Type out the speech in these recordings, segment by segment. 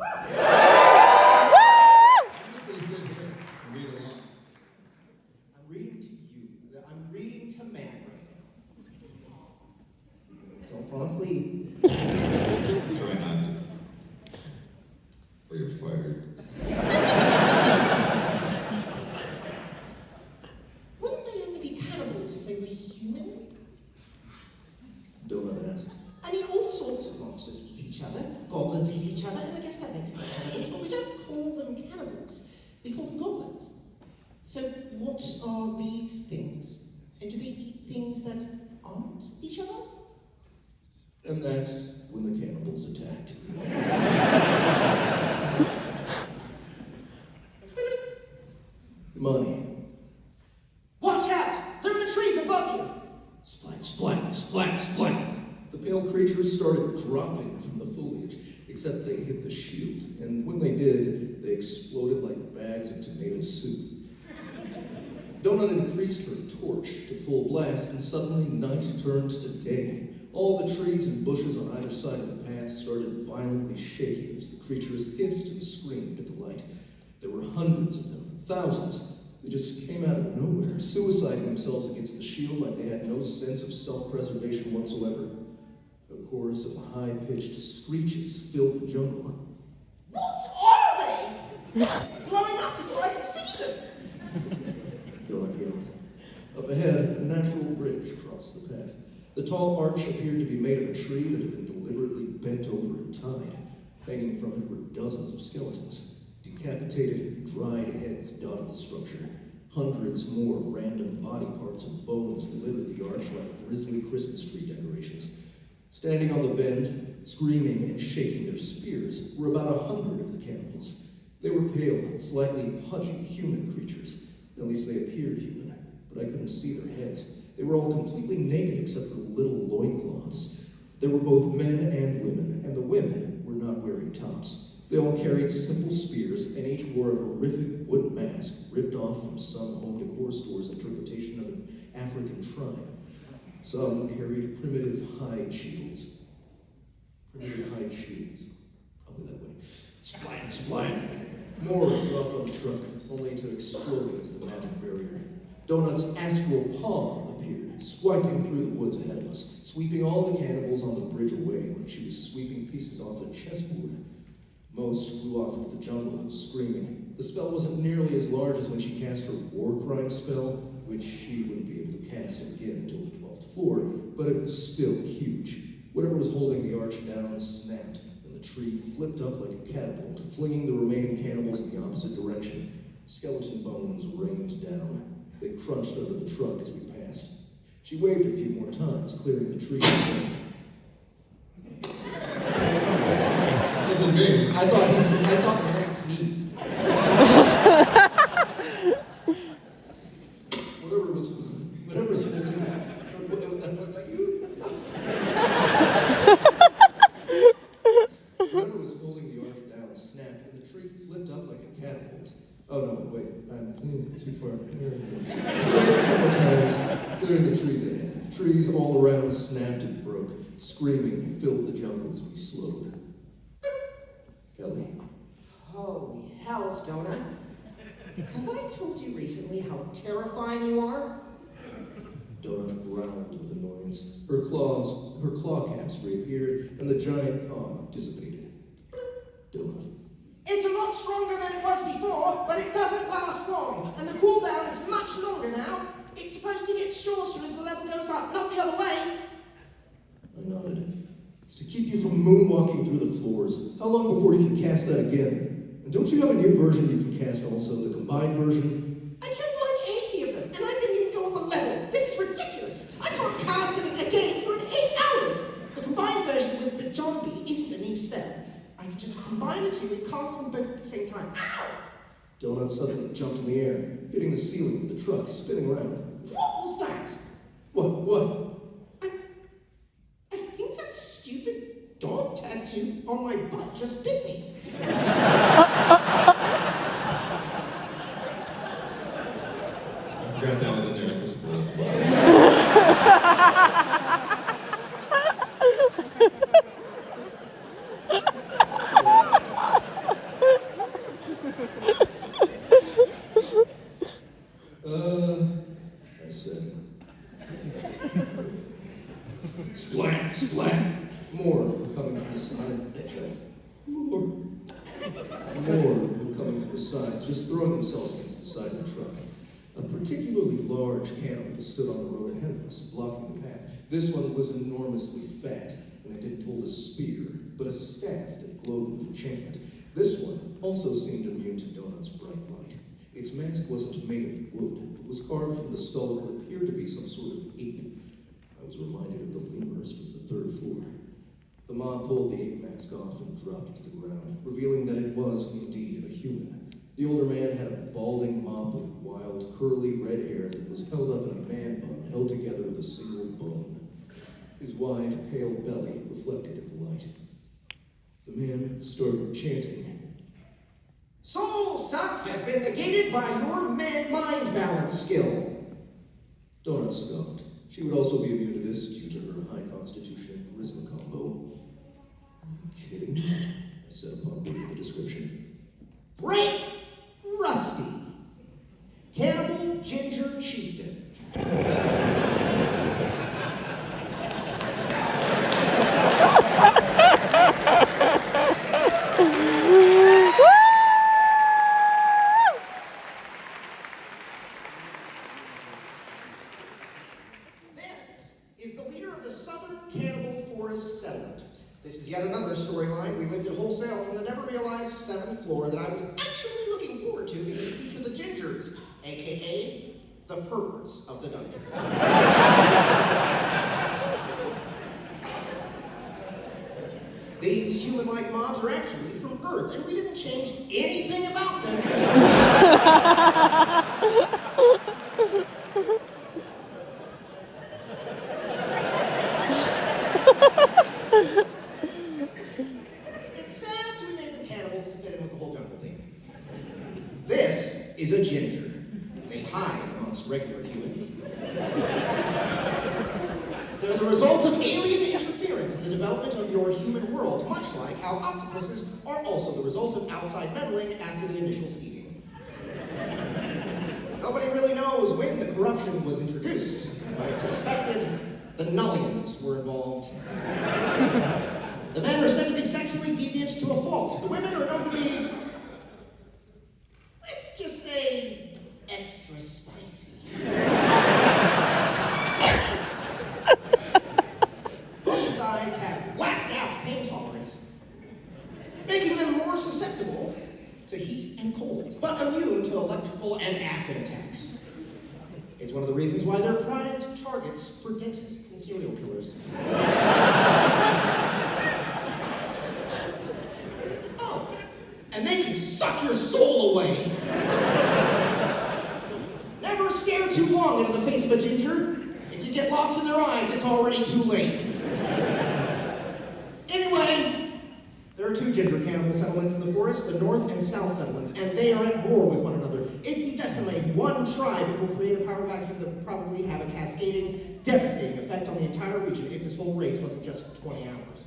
I'm just going to sit here and read along. I'm reading to you. I'm reading to man right now. Don't fall asleep. Try not to. Or you're fired. Wouldn't they only be cannibals if they were human? Donut asked. I mean, all sorts of monsters eat each other. Goblins eat each other, and I guess that makes them cannibals, but we don't call them cannibals. We call them goblins. So what are these things? And do they eat things that aren't each other? And that's when the cannibals attacked. Money. Watch out! They're in the trees above you! Splat, splat, splat, splat. The pale creatures started dropping from the foliage, except they hit the shield, and when they did, they exploded like bags of tomato soup. Donut increased her torch to full blast, and suddenly night turned to day. All the trees and bushes on either side of the path started violently shaking as the creatures hissed and screamed at the light. There were hundreds of them, thousands. They just came out of nowhere, suiciding themselves against the shield like they had no sense of self-preservation whatsoever. A chorus of high-pitched screeches filled the jungle. What are they? Blowing up before I can see them! Donut yelled. Up ahead, a natural bridge crossed the path. The tall arch appeared to be made of a tree that had been deliberately bent over and tied. Hanging from it were dozens of skeletons. Decapitated, dried heads dotted the structure. Hundreds more random body parts and bones littered the arch like grisly Christmas tree decorations. Standing on the bend, screaming and shaking their spears, were about 100 of the cannibals. They were pale, slightly pudgy human creatures. At least they appeared human, but I couldn't see their heads. They were all completely naked except for little loincloths. There were both men and women, and the women were not wearing tops. They all carried simple spears, and each wore a horrific wooden mask ripped off from some home decor store's interpretation of an African tribe. Some carried primitive hide shields. Probably that way. Splat, splat. More dropped on the truck, only to explode against the magic barrier. Donut's astral palm appeared, swiping through the woods ahead of us, sweeping all the cannibals on the bridge away like she was sweeping pieces off a chessboard. Most flew off into the jungle, screaming. The spell wasn't nearly as large as when she cast her war crime spell, which she wouldn't be able to cast again until the 12th floor, but it was still huge. Whatever was holding the arch down snapped, and the tree flipped up like a catapult, flinging the remaining cannibals in the opposite direction. Skeleton bones rained down. They crunched under the truck as we passed. She waved a few more times, clearing the tree. Wasn't me. I thought the man sneezed. Whatever was holding was that you? Whatever was holding the arch down snapped, and the tree flipped up like a catapult. Oh no, wait, I'm leaning too far. She waved a few more times, clearing the trees ahead. Trees all around snapped and broke. Screaming filled the jungle as we slowed. Ellie. Holy hell's donut. Have I told you recently how terrifying you are? Donut growled with annoyance. Her claw caps reappeared, and the giant paw dissipated. Donut. It's a lot stronger than it was before, but it doesn't last long, and the cooldown is much longer now. It's supposed to get shorter as the level goes up, not the other way. I nodded. It's to keep you from moonwalking through the floors. How long before you can cast that again? And don't you have a new version you can cast also, the combined version? I killed like 80 of them, and I didn't even go up a level. This is ridiculous. I can't cast it again for 8 hours. The combined version with the zombie isn't a new spell. I can just combine the two and cast them both at the same time. Ow! Donut suddenly jumped in the air, hitting the ceiling of the truck, spinning around. What was that? What? I think that stupid dog tattoo on my butt just bit me. I forgot that was in there. It's a spoiler. More were coming from the sides, just throwing themselves against the side of the truck. A particularly large cannibal stood on the road ahead of us, blocking the path. This one was enormously fat, and it didn't hold a spear, but a staff that glowed with enchantment. This one also seemed immune to Donut's bright light. Its mask wasn't made of wood, but was carved from the skull of what appeared to be some sort of ape. I was reminded of the lemurs from the 3rd floor. The mob pulled the ape mask off and dropped it to the ground, revealing that it was indeed a human. The older man had a balding mop of wild, curly red hair that was held up in a man bun held together with a single bone. His wide, pale belly reflected in the light. The man started chanting. Soul suck has been negated by your mind balance skill. Donut scoffed. She would also be immune to this due to her high constitution and charisma combo. Are you kidding me? I said upon reading the description. Break Rusty. Cannibal Ginger Chieftain. Is the leader of the Southern Cannibal Forest Settlement. This is yet another storyline we lifted wholesale from the never-realized 7th floor that I was actually looking forward to because it featured the Gingers, a.k.a. the perverts of the dungeon. These human-like mobs are actually from Earth, and we didn't change anything about them. Except we made them cannibals to fit in with the whole jungle thing. This is a ginger. They hide amongst regular humans. They're the result of alien interference in the development of your human world, much like how octopuses are also the result of outside meddling after the initial seeding. Nobody really knows when the corruption was introduced, but it's suspected the Nullians were involved. The men are said to be sexually deviant to a fault. The women are known to be, let's just say, extra spicy. Both sides have whacked out pain tolerance, making them more susceptible to heat and cold, but immune to electrical and acid attacks. It's one of the reasons why they're prized targets for dentists and serial killers. Oh, and they can suck your soul away. Never stare too long into the face of a ginger. If you get lost in their eyes, it's already too late. Anyway, there are 2 ginger cannibal settlements in the forest, the north and south settlements, and they are at war with one another. If you decimate one tribe, it will create a power vacuum that will probably have a cascading, devastating effect on the entire region if this whole race wasn't just 20 hours.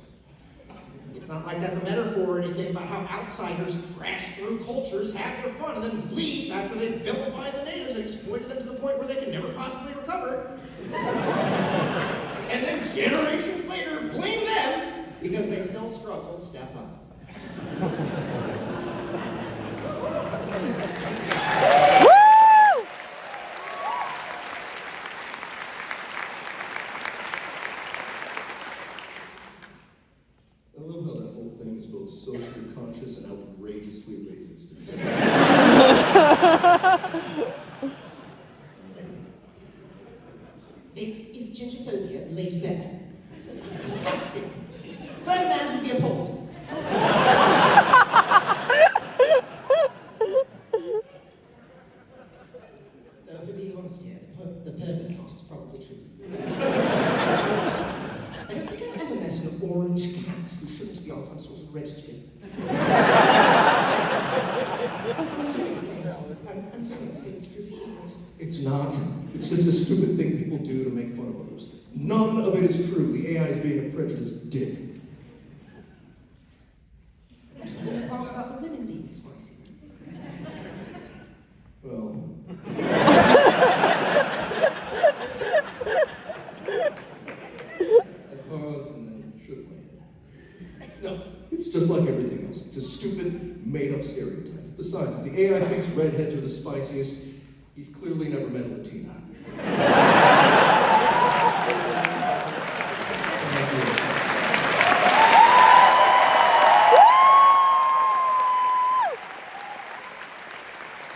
It's not like that's a metaphor or anything about how outsiders crash through cultures, have their fun, and then leave after they've vilified the natives and exploited them to the point where they can never possibly recover. And then generations later, blame them because they still struggle to step up. I love how that whole thing is both socially conscious and outrageously racist. This is gingerphobia laid bare. Disgusting. Ferdinand would be appalled. For being honest here, the perfect cast is probably true. I don't think I've ever met an orange cat who shouldn't be on some sort of registry. I'm assuming it's true for humans. It's not. It's just a stupid thing people do to make fun of others. None of it is true. The AI is being a prejudiced dick. There's nothing in the past about the women being spicy. Well. I paused and then shook my head. No, it's just made-up stereotype. Besides, if the AI thinks redheads are the spiciest, he's clearly never met a Latina.